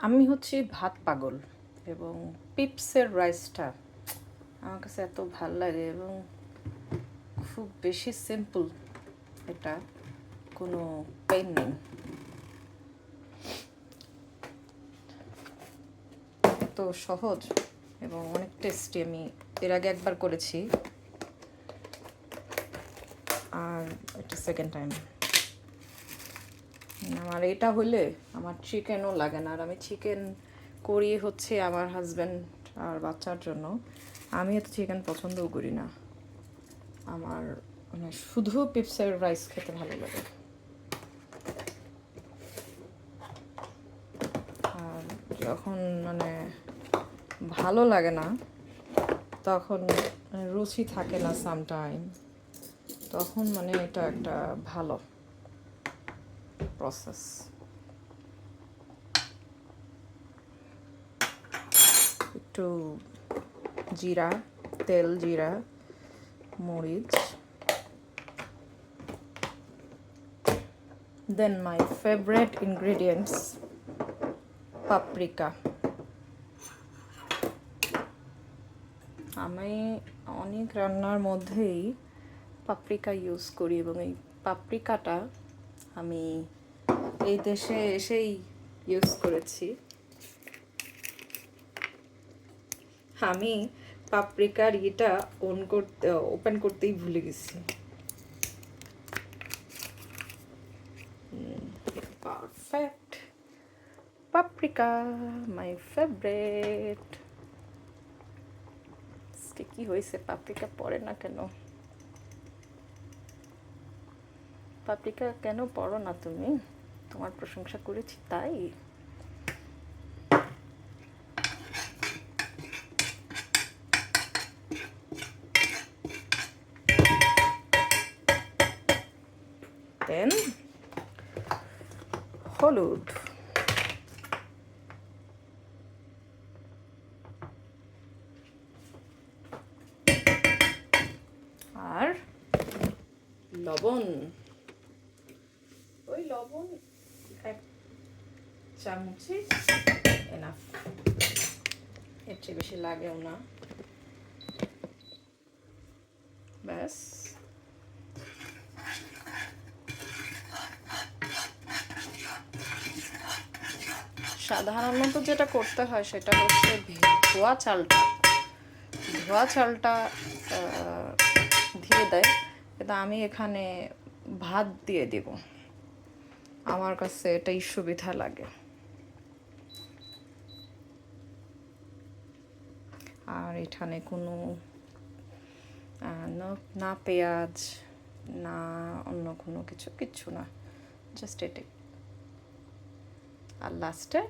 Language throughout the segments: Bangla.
আমি হচ্ছি ভাত পাগল এবং পিপসের রাইসটা আমার কাছে এত ভাল লাগে এবং খুব বেশি সিম্পল। এটা কোনো পেন নেই, এত সহজ এবং অনেক টেস্টি। আমি এর আগে একবার করেছি আর এটা সেকেন্ড টাইম। আমার এটা হলে আমার চিকেনও লাগে না, আর আমি চিকেন করি হচ্ছে আমার হাজব্যান্ড আর বাচ্চার জন্য। আমি এত চিকেন পছন্দও করি না, আমার মানে শুধু পিপসের রাইস খেতে ভালো লাগে। আর যখন মানে ভালো লাগে না, তখন রুচি থাকে না সামটাইম, তখন মানে এটা একটা ভালো প্রসেস। একটু জিরা, তেল, জিরা, মরিচ, দেন মাই ফেভারিট ইনগ্রেডিয়েন্টস পাপরিকা। আমি অনেক রান্নার মধ্যেই পাপরিকা ইউজ করি এবং এই পাপরিকাটা আমি এই দেশে এসেই ইউজ করেছি। আমি পাপরিকার ইটা ওপেন করতেই ভুলে গেছি। Perfect paprika, my favourite. কি হয়েছে, পাপরিকা পড়ে না কেন? পাপরিকা কেন পড়ো না তুমি? তোমার প্রশংসা করেছি তাই। দেন হলুদ, আর লবণ। ওই লবণ এক চামচি এনাফ, এর চেয়ে বেশি লাগেও না। ব্যাস, সাধারণত যেটা করতে হয় সেটা হচ্ছে ধোয়া চালটা দিয়ে দেয়, কিন্তু আমি এখানে ভাত দিয়ে দেব। আমার কাছে এটাই সুবিধা লাগে। আর এখানে কোনো না পেঁয়াজ, না অন্য কোনো কিচ্ছু না, জাস্ট এটাই। আর লাস্টে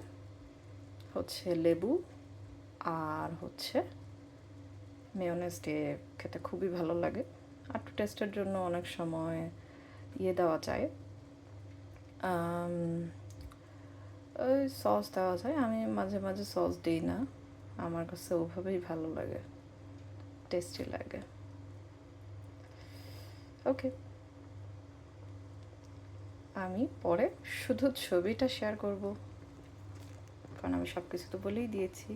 হচ্ছে লেবু আর হচ্ছে মেয়োনেজ দিয়ে খেতে খুবই ভালো লাগে। আর একটু টেস্টের জন্য অনেক সময় দেওয়া যায়, ওই সস দেওয়া যায়। আমি মাঝে মাঝে সস দিই না, আমার কাছে ওভাবেই ভালো লাগে, টেস্টি লাগে। ওকে, আমি পরে শুধু ছবিটা শেয়ার করব, কারণ আমি সব কিছু তো বলেই দিয়েছি।